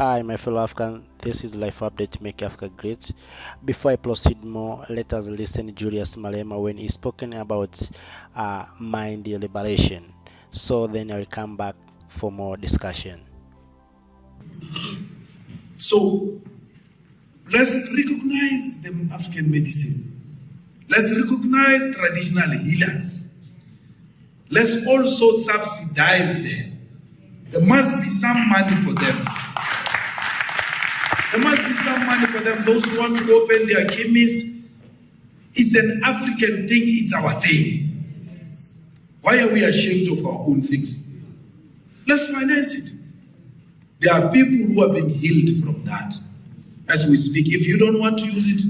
Hi, my fellow African. This is Life Update to Make Africa Great. Before I proceed more, let us listen to Julius Malema when he's spoken about mind liberation. So then I'll come back for more discussion. So let's recognize the African medicine. Let's recognize traditional healers. Let's also subsidize them. There must be some money for them. There must be some money for them. Those who want to open their chemist, it's an African thing, it's our thing. Why are we ashamed of our own things? Let's finance it. There are people who have been healed from that as we speak. If you don't want to use it,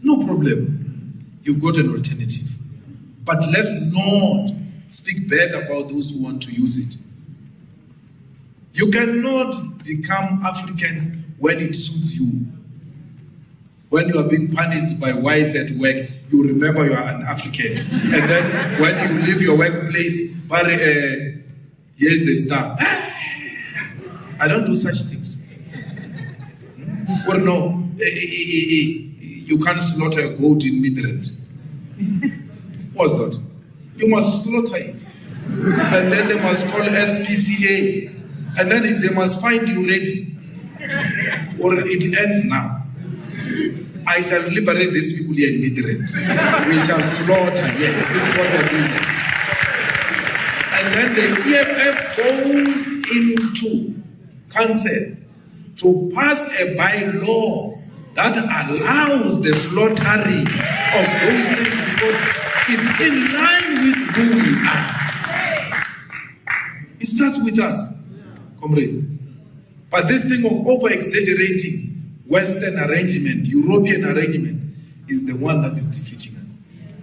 no problem. You've got an alternative. But let's not speak bad about those who want to use it. You cannot become Africans when it suits you. When you are being punished by whites at work, you remember you are an African. And then when you leave your workplace, but here's the star. I don't do such things. Or no, you can't slaughter a goat in Midrand. What's that? You must slaughter it. And then they must call SPCA. And then they must find you ready. Or it ends now. I shall liberate these people here in Midrand. We shall slaughter here. This is what they're doing. And then the EFF goes into council to pass a bylaw that allows the slaughtering of those things because it's in line with who we are. It starts with us, comrades. But this thing of over-exaggerating Western arrangement, European arrangement, is the one that is defeating us.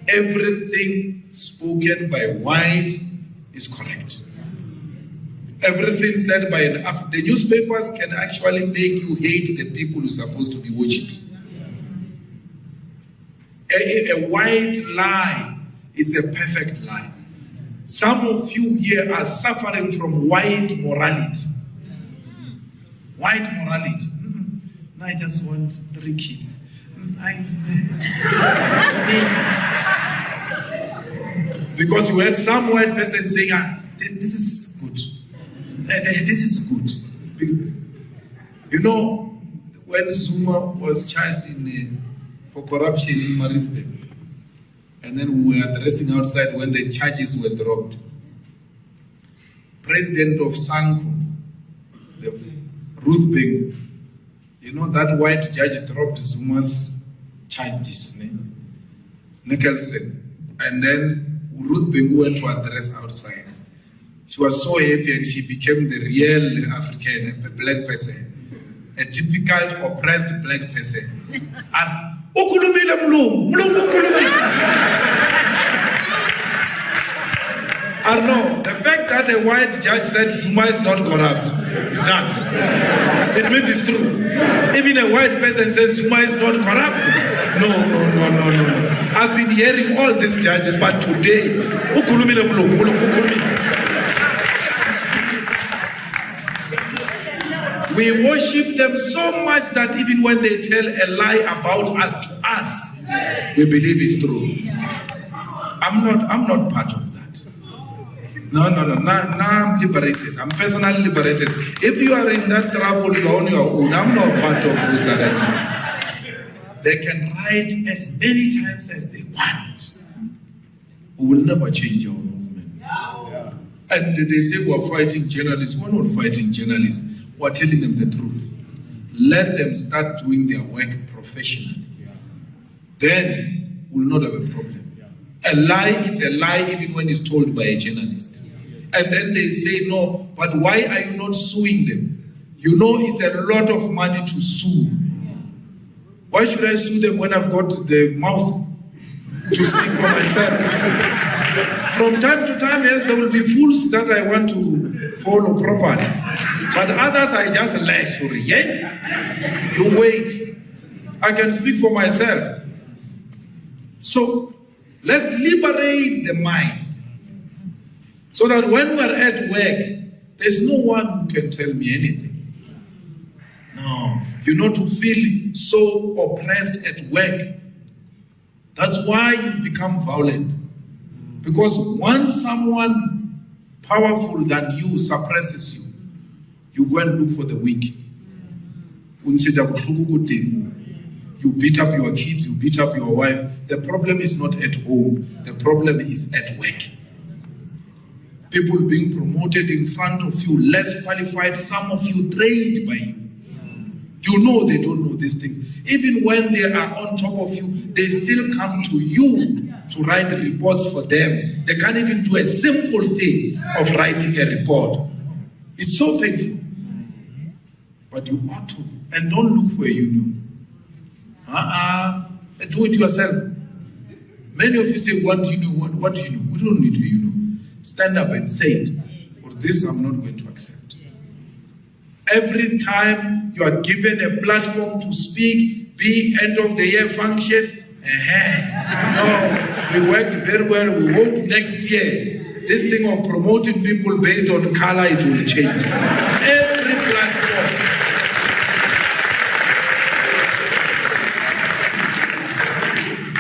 Everything spoken by white is correct. Everything said by an African, the newspapers can actually make you hate the people you're supposed to be worshiping. A white lie is a perfect lie. Some of you here are suffering from white morality. White morality. I just want 3 kids. Because you had some white person saying, this is good. This is good. You know, when Zuma was charged for corruption in Marisburg, and then we were addressing outside when the charges were dropped, President of Sanko, Ruth Beng, you know, that white judge dropped Zuma's charges, Nicholson, and then Ruth Beng went to address outside. She was so happy and she became the real African, a black person, a typical oppressed black person. And no, the fact that a white judge said Zuma is not corrupt is done. It means it's true. Even a white person says Zuma is not corrupt. No. I've been hearing all these judges, but today, we worship them so much that even when they tell a lie about us to us, we believe it's true. I'm not part of that. No. Now I'm liberated. I'm personally liberated. If you are in that trouble, you're on your own. I'm not part of this already. They can write as many times as they want. We will never change our movement. And they say we're fighting journalists. We're not fighting journalists. We're telling them the truth. Let them start doing their work professionally. Then we'll not have a problem. A lie, it's a lie even when it's told by a journalist. And then they say, no, but why are you not suing them? You know it's a lot of money to sue. Why should I sue them when I've got the mouth to speak for myself? From time to time, yes, there will be fools that I want to follow properly. But others I just lash for it. Yeah? You wait. I can speak for myself. So let's liberate the mind. So that when we're at work, there's no one who can tell me anything. No. To feel so oppressed at work. That's why you become violent. Because once someone powerful than you suppresses you, you go and look for the weak. You beat up your kids, you beat up your wife. The problem is not at home. The problem is at work. People being promoted in front of you, less qualified, some of you trained by you. They don't know these things. Even when they are on top of you, they still come to you to write reports for them. They can't even do a simple thing of writing a report. It's so painful. But you ought to. And don't look for a union. Do it yourself. Many of you say, what do you know? What do you know? We don't need a union. Stand up and say it. For this, I'm not going to accept. Every time you are given a platform to speak, be end of the year function, no, we worked very well. We hope next year, this thing of promoting people based on color, it will change. Every platform.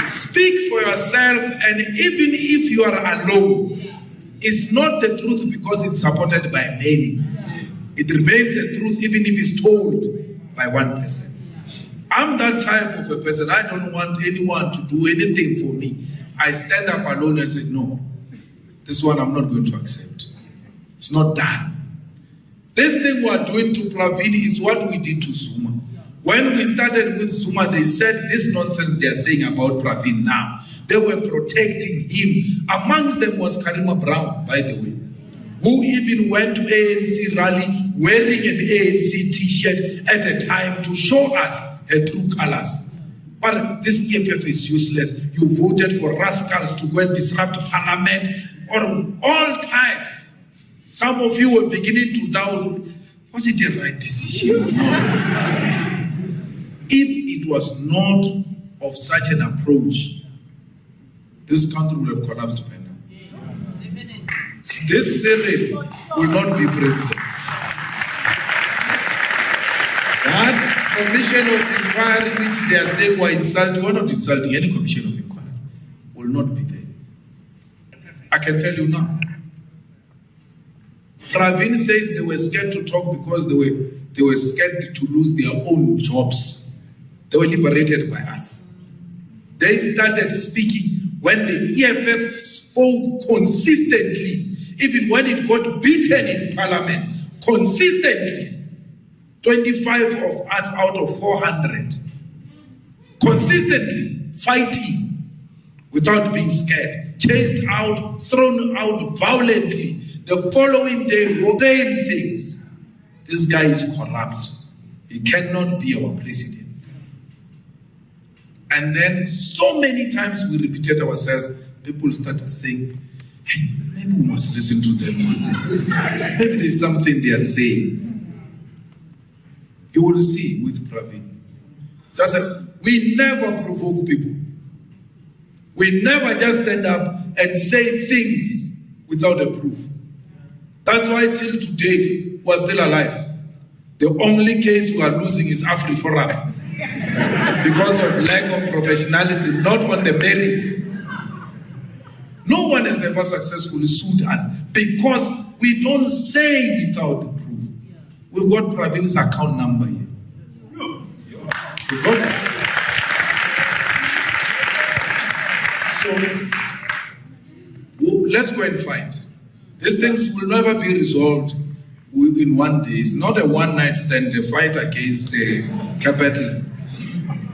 Speak for yourself, and even if you are alone, it's not the truth because it's supported by many. It remains the truth even if it's told by one person. I'm that type of a person. I don't want anyone to do anything for me. I stand up alone and say, no, this one I'm not going to accept. It's not done. This thing we are doing to Pravin is what we did to Zuma. When we started with Zuma, they said this nonsense they are saying about Pravin now. They were protecting him. Amongst them was Karima Brown, by the way, who even went to ANC rally wearing an ANC t-shirt at a time to show us her true colors. But this EFF is useless. You voted for rascals to go and disrupt parliament or all types. Some of you were beginning to doubt, was it the right decision? If it was not of such an approach, this country would have collapsed by now. This Cyril will not be president. That commission of inquiry which they are saying were insulting, we're not insulting any commission of inquiry, will not be there. I can tell you now. Pravin says they were scared to talk because they were scared to lose their own jobs. They were liberated by us. They started speaking when the EFF spoke consistently, even when it got beaten in parliament, consistently. 25 of us out of 400. Consistently fighting without being scared. Chased out, thrown out violently. The following day, same things. This guy is corrupt. He cannot be our president. And then so many times we repeated ourselves, people started saying, hey, maybe we must listen to them. Maybe there's something they are saying. You will see with Pravin. Just like, we never provoke people. We never just stand up and say things without a proof. That's why till today we're still alive. The only case we are losing is AfriForum. Because of lack of professionalism, not on the merits. No one has ever successfully sued us because we don't say without the proof. We've got Pravin's account number here. We've got it. So, let's go and fight. These things will never be resolved in one day. It's not a one-night stand, a fight against the capital.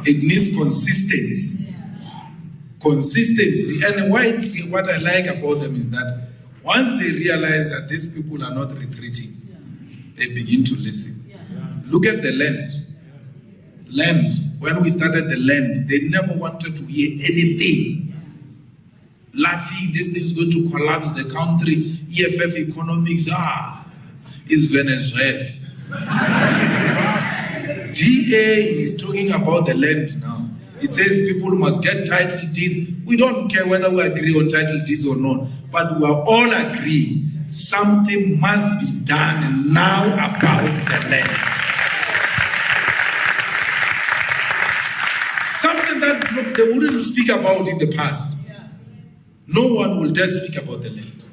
It needs consistency. Consistency. And what I like about them is that once they realize that these people are not retreating, they begin to listen. Look at the land. Land. When we started the land, they never wanted to hear anything. Laughing, this thing is going to collapse the country. EFF economics, is Venezuela. DA is talking about the land now. It says people must get title deeds. We don't care whether we agree on title deeds or not, but we are all agreeing something must be done now about the land. that they wouldn't speak about in the past. No one will dare speak about the land.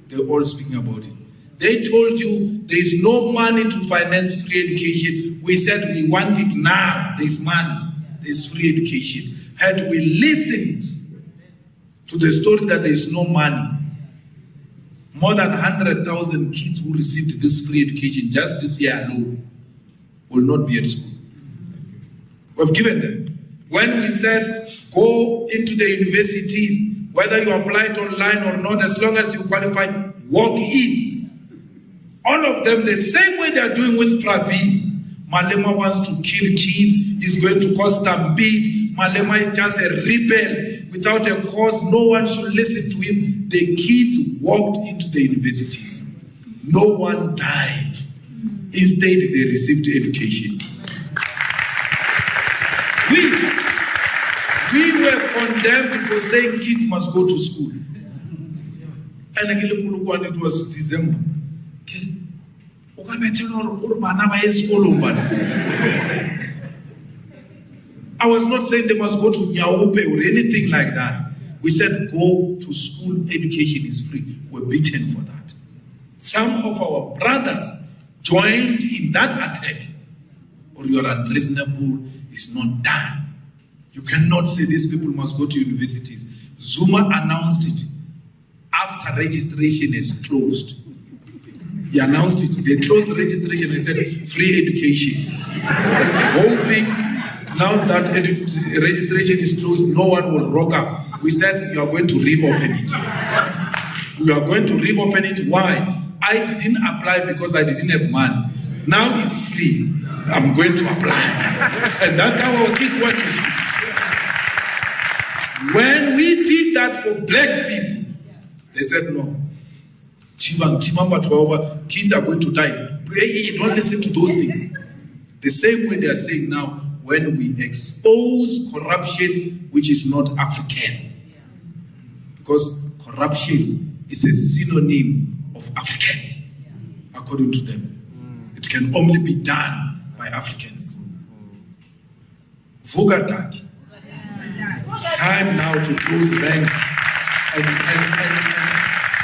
They're all speaking about it. They told you there is no money to finance free education. We said we want it now. There's money. There's free education. Had we listened to the story that there is no money, more than 100,000 kids who received this free education just this year alone will not be at school. We've given them. When we said go into the universities, whether you applied online or not, as long as you qualify, walk in. All of them, the same way they are doing with Pravi. Malema wants to kill kids. He's going to cause stampede. Malema is just a rebel without a cause. No one should listen to him. The kids walked into the universities. No one died. Instead, they received education. We were condemned for saying kids must go to school. And it was December. I was not saying they must go to Nyaope or anything like that. We said go to school, education is free. We're beaten for that. Some of our brothers joined in that attack, or your unreasonable is not done. You cannot say these people must go to universities. Zuma announced it after registration is closed. He announced it. They closed registration and said free education. Hoping now that registration is closed, no one will rock up. We said you are going to reopen it. We are going to reopen it. Why? I didn't apply because I didn't have money. Now it's free. I'm going to apply. And that's how our kids went to school. When we did that for black people, they said no. Kids are going to die. You don't listen to those things. The same way they are saying now, when we expose corruption which is not African. Because corruption is a synonym of African, according to them. It can only be done by Africans. Vugadak. It's time now to close banks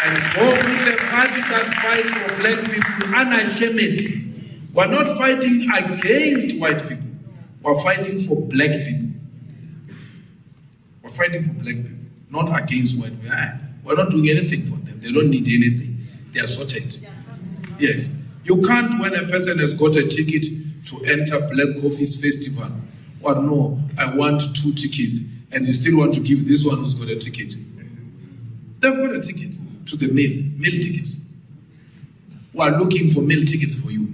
and go with the party that fights for black people unashamedly. We're not fighting against white people. We're fighting for black people. We're fighting for black people, not against white people. We're not doing anything for them. They don't need anything. They are sorted. Yes. You can't, when a person has got a ticket to enter Black Coffee's festival, or no, I want 2 tickets, and you still want to give this one who's got a ticket. They've got a ticket to the meal tickets. We're looking for meal tickets for you.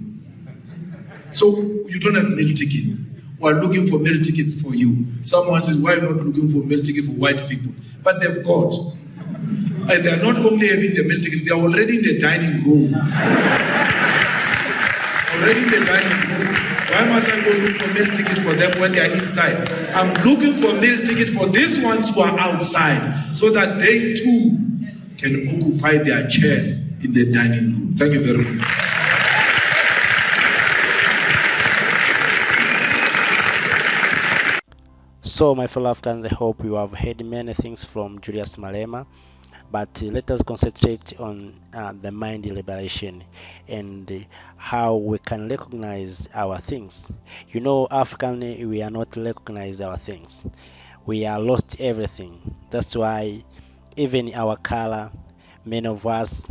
So you don't have meal tickets. We're looking for meal tickets for you. Someone says, why not looking for meal tickets for white people? But they've got. And they're not only having the meal tickets, they're already in the dining room. Already in the dining room. Why must I go look for meal tickets for them when they are inside? I'm looking for meal tickets for these ones who are outside, so that they too can occupy their chairs in the dining room. Thank you very much. So, my fellow Africans, I hope you have heard many things from Julius Malema, but let us concentrate on the mind liberation and how we can recognize our things. You know, African, we are not recognize our things. We are lost everything. That's why even our color, many of us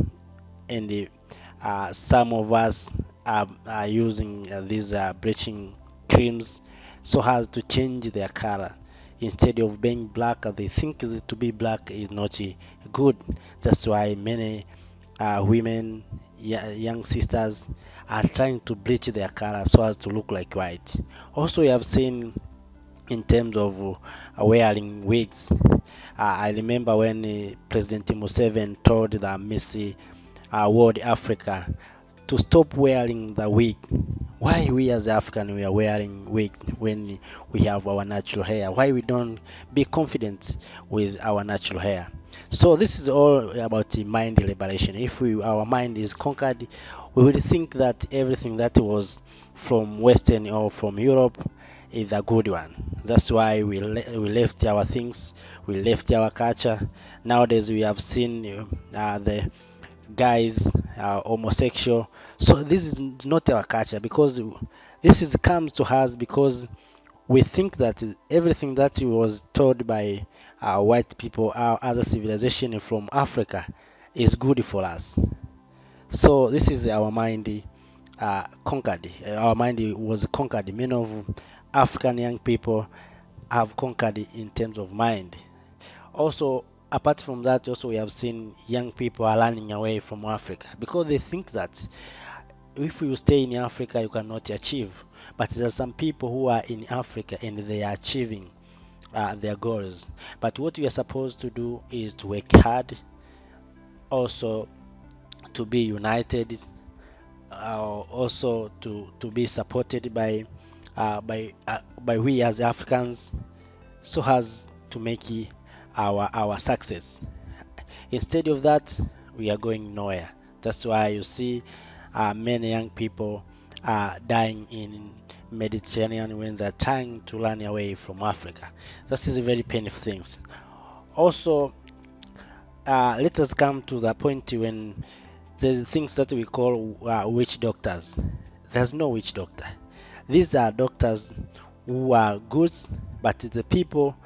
and some of us are using these bleaching creams so as to change their color. Instead of being black, they think to be black is not good. That's why many women, young sisters, are trying to bleach their color so as to look like white. Also, we have seen in terms of wearing wigs. I remember when President Museveni told the Miss World Africa to stop wearing the wig. Why we as African we are wearing wig when we have our natural hair? Why we don't be confident with our natural hair? So this is all about the mind liberation. If our mind is conquered, we will think that everything that was from Western or from Europe is a good one. That's why we left our things, we left our culture. Nowadays we have seen the guys homosexual. So this is not our culture, because this is comes to us because we think that everything that was told by white people, our other civilization from Africa, is good for us. So this is our mind conquered. Our mind was conquered. Many of African young people have conquered in terms of mind. Also, apart from that, also we have seen young people are running away from Africa because they think that if you stay in Africa, you cannot achieve. But there are some people who are in Africa and they are achieving their goals. But what we are supposed to do is to work hard, also to be united, also to be supported by we as Africans, so as to make it our success. Instead of that, we are going nowhere. That's why you see many young people dying in Mediterranean when they're trying to run away from Africa. This is a very painful thing. Also, let us come to the point when there's things that we call witch doctors. There's no witch doctor. These are doctors who are good, but the people,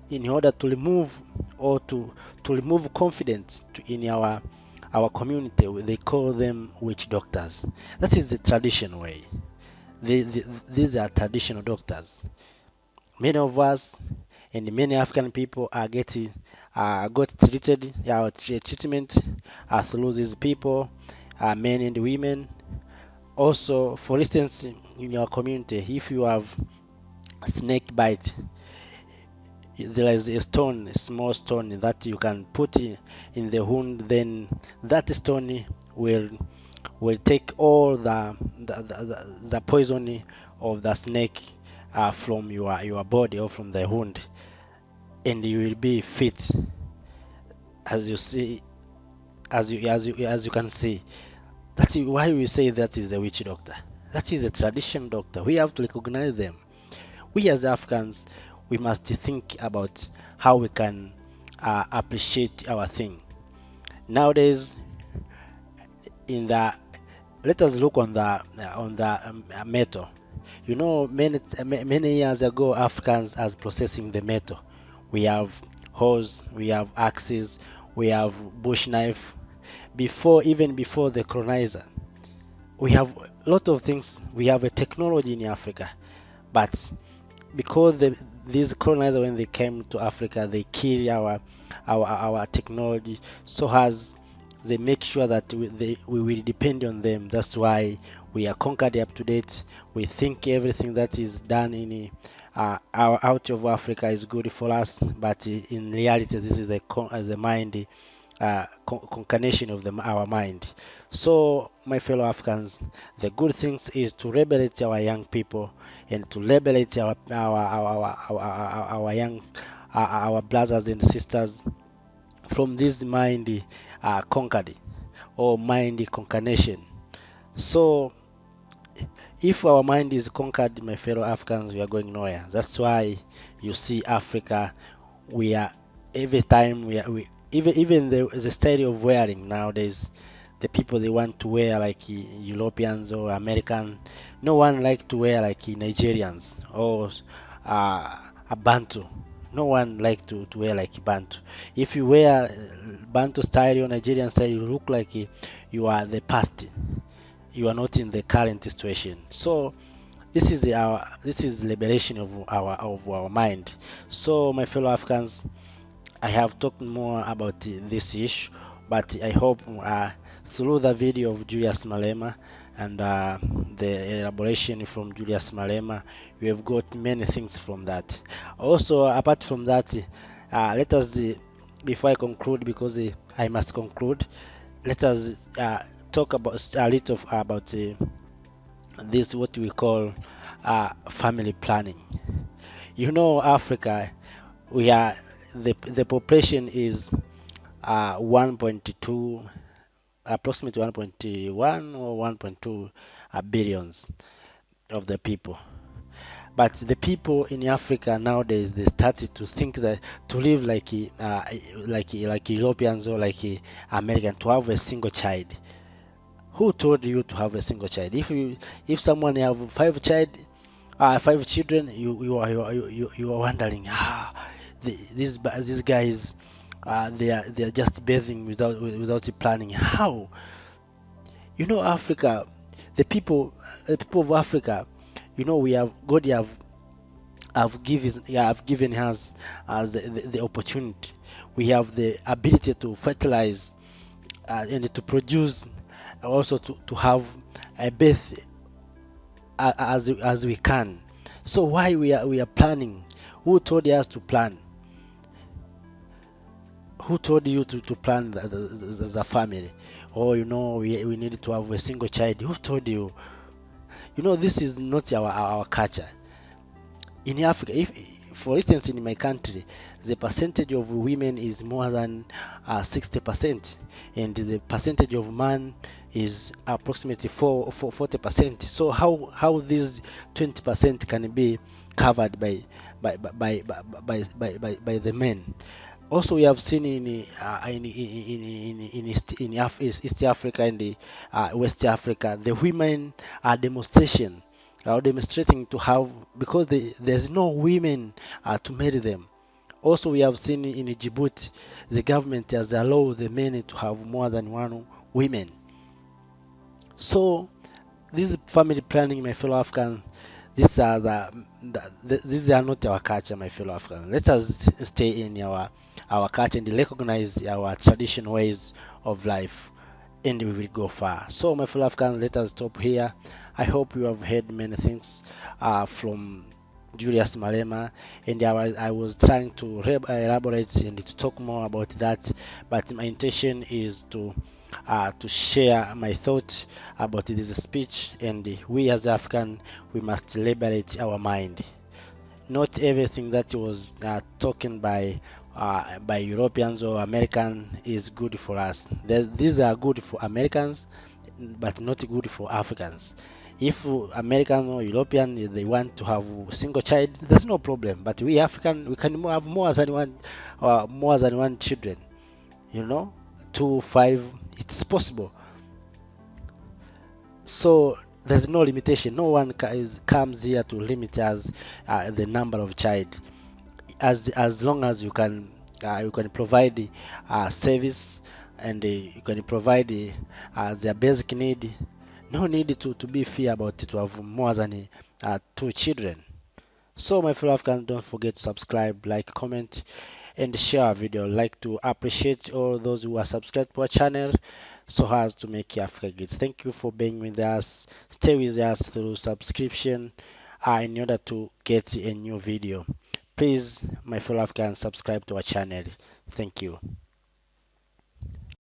in order to remove or to remove confidence in our community, they call them witch doctors. That is the traditional way. These are traditional doctors. Many of us and many African people are getting got treated treatment through these people, men and women. Also, for instance, in your community, if you have snake bite, there is a stone, a small stone that you can put in the wound. Then that stone will take all the poison of the snake from your body or from the wound, and you will be fit, as you see, as you can see. That's why we say that is a witch doctor. That is a tradition doctor. We have to recognize them. We as Africans, we must think about how we can appreciate our thing. Nowadays, in the let us look on the metal. You know, many years ago, Africans as processing the metal. We have hoes, we have axes, we have bush knife. Even before the colonizer, we have a lot of things. We have a technology in Africa, but because these colonizers, when they came to Africa, they kill our technology, so as they make sure that we will depend on them. That's why we are conquered up to date. We think everything that is done in our out of Africa is good for us, but in reality, this is the mind concarnation of our mind. So, my fellow Africans, the good things is to liberate our young people and to liberate our young our brothers and sisters from this mind conquered or mind concarnation. So, if our mind is conquered, my fellow Africans, we are going nowhere. That's why you see Africa, we are every time we even the style of wearing nowadays, the people they want to wear like Europeans or American. No one like to wear like Nigerians or a Bantu. No one like to wear like Bantu. If you wear Bantu style or Nigerian style, you look like you are the past. You are not in the current situation. So this is liberation of our mind. So, my fellow Africans, I have talked more about this issue, but I hope through the video of Julius Malema and the elaboration from Julius Malema, we have got many things from that. Also, apart from that, let us, before I conclude, because I must conclude, let us talk about a little about this, what we call family planning. You know, Africa, we are the population is 1.2, approximately 1.1 or 1.2 billions of the people. But the people in Africa nowadays, they started to think that to live like Europeans or American, to have a single child. Who told you to have a single child? If someone have five children, you are wondering, these guys, they are just bathing without planning. How? Africa, the people the people of Africa, we have God have given us as the opportunity. We have the ability to fertilize, and to produce, also to have a birth, as we can. So why we are planning? Who told us to plan? Who told you to plan the family? Or we need to have a single child. Who told you? This is not our culture in Africa. If, for instance, in my country, the percentage of women is more than 60%, and the percentage of man is approximately 40%. So how this 20% can be covered by the men? Also, we have seen East Africa and the West Africa, the women are demonstrating to have, because there's no women to marry them. Also, we have seen in Djibouti, the government has allowed the men to have more than one women. So this family planning, my fellow Africans, these are not our culture, my fellow Africans. Let us stay in our culture and recognize our traditional ways of life, and we will go far. So, my fellow Africans, let us stop here. I hope you have heard many things from Julius Malema, and I was trying to elaborate and to talk more about that, but my intention is to share my thoughts about this speech. And we as African, we must liberate our mind. Not everything that was talking by Europeans or American is good for us. These are good for Americans, but not good for Africans. If American or European, they want to have a single child, there's no problem. But we African, we can have more than one children. You know, 2, 5, it's possible. So there's no limitation. No one comes here to limit us the number of child. As long as you can provide service, and you can provide their basic need. No need to be fear about it, to have more than 2 children. So, my fellow Africans, don't forget to subscribe, like, comment, and share our video. I'd like to appreciate all those who are subscribed to our channel, so as to make Africa great. Thank you for being with us. Stay with us through subscription in order to get a new video. Please, my fellow Africans, subscribe to our channel. Thank you.